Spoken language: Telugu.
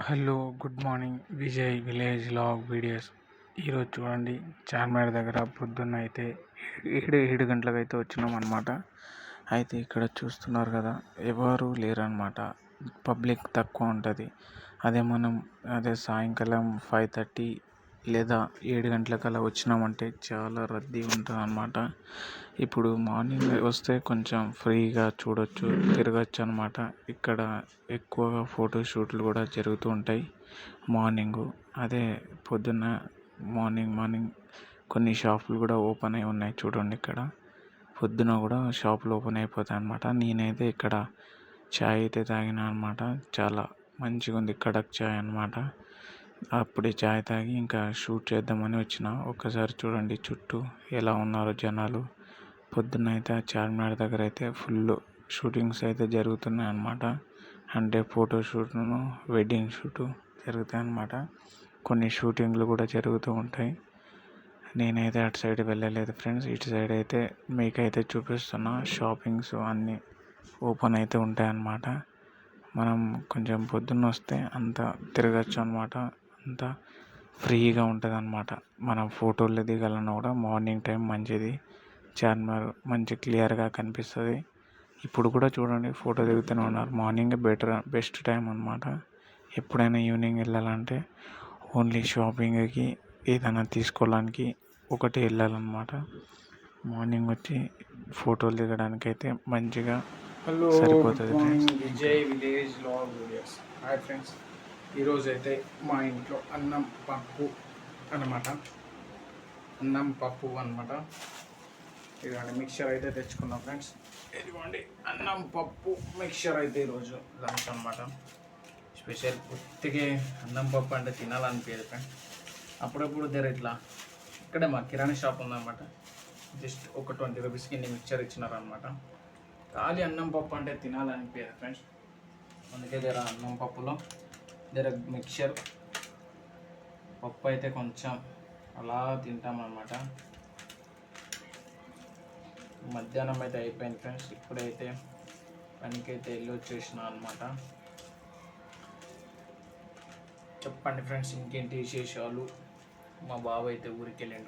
Hello, good morning. Vijay village vlog videos. ఈరోజు చూడండి, చార్మినార్ దగ్గర పొద్దున్న అయితే 7 గంటలకు అయితే వచ్చినాం అనమాట. అయితే ఇక్కడ చూస్తున్నారు కదా, ఎవరు లేరనమాట. పబ్లిక్ తక్కువ ఉంటుంది. అదే సాయంకాలం 5:30 లేదా 7 గంటలకల్లా వచ్చినామంటే చాలా రద్దీ ఉంటుంది అనమాట. ఇప్పుడు మార్నింగ్ వస్తే కొంచెం ఫ్రీగా చూడొచ్చు, తిరగచ్చు అనమాట. ఇక్కడ ఎక్కువగా ఫోటోషూట్లు కూడా జరుగుతూ ఉంటాయి మార్నింగు. అదే పొద్దున్న మార్నింగ్ కొన్ని షాపులు కూడా ఓపెన్ అయి ఉన్నాయి చూడండి. ఇక్కడ పొద్దున కూడా షాపులు ఓపెన్ అయిపోతాయి అనమాట. నేనైతే ఇక్కడ చాయ్ అయితే తాగిన అనమాట. చాలా మంచిగా ఉంది కడక్ చాయ్ అనమాట. అప్పుడే చాయ్ తాగి ఇంకా షూట్ చేద్దామని వచ్చిన. ఒక్కసారి చూడండి చుట్టూ ఎలా ఉన్నారో జనాలు. పొద్దున్న అయితే చార్మినార్ దగ్గర అయితే ఫుల్ షూటింగ్స్ అయితే జరుగుతున్నాయి అన్నమాట. అంటే ఫోటోషూట్ను, వెడ్డింగ్ షూటు జరుగుతాయి అన్నమాట. కొన్ని షూటింగ్లు కూడా జరుగుతూ ఉంటాయి. నేనైతే అటు సైడ్ వెళ్ళలేదు ఫ్రెండ్స్. ఇటు సైడ్ అయితే మీకైతే చూపిస్తున్నా. షాపింగ్స్ అన్నీ ఓపెన్ అయితే ఉంటాయి అన్నమాట. మనం కొంచెం పొద్దున్న వస్తే అంతా తిరగచ్చు అనమాట. అంతా ఫ్రీగా ఉంటుంది అనమాట. మనం ఫోటోలు దిగాలన్నా కూడా మార్నింగ్ టైం మంచిది. చార్మినార్ మంచి క్లియర్గా కనిపిస్తుంది. ఇప్పుడు కూడా చూడండి ఫోటో దిగుతూనే ఉన్నారు. మార్నింగ్ బెస్ట్ టైం అనమాట. ఎప్పుడైనా ఈవినింగ్ వెళ్ళాలంటే ఓన్లీ షాపింగ్కి, ఏదైనా తీసుకోవడానికి ఒకటి వెళ్ళాలన్నమాట. మార్నింగ్ వచ్చి ఫోటోలు దిగడానికి అయితే మంచిగా సరిపోతుంది friends. Vijay village vlog videos. Hi friends, ఈరోజు అయితే మా ఇంట్లో అన్నం పప్పు అనమాట. ఇదిగోండి మిక్చర్ అయితే తెచ్చుకున్నాం ఫ్రెండ్స్. ఇదిగోండి అన్నం పప్పు మిక్చర్ అయితే ఈరోజు లంచ్ అనమాట. స్పెషల్ ఉత్తిగే అన్నం పప్పు అంటే తినాలనిపించదు ఫ్రెండ్స్. అప్పుడప్పుడు ఇట్లా ఇక్కడే మా కిరాణా షాప్ ఉందన్నమాట. జస్ట్ ఒక 20 రూపీస్కి ఇన్ని మిక్చర్ ఇచ్చినారనమాట. ఖాళీ అన్నం పప్పు అంటే తినాలనిపించదు ఫ్రెండ్స్. అందుకే అన్నం పప్పులో మిక్చర్ పప్పు అయితే కొంచెం అలా తింటామన్నమాట. మధ్యాహ్నం అయితే అయిపోయింది ఫ్రెండ్స్. ఇప్పుడైతే పనికైతే వెళ్ళి వచ్చేసిన అనమాట. చెప్పండి ఫ్రెండ్స్, ఇంకేంటి విశేషాలు? మా బాబు అయితే ఊరికి వెళ్ళిండు.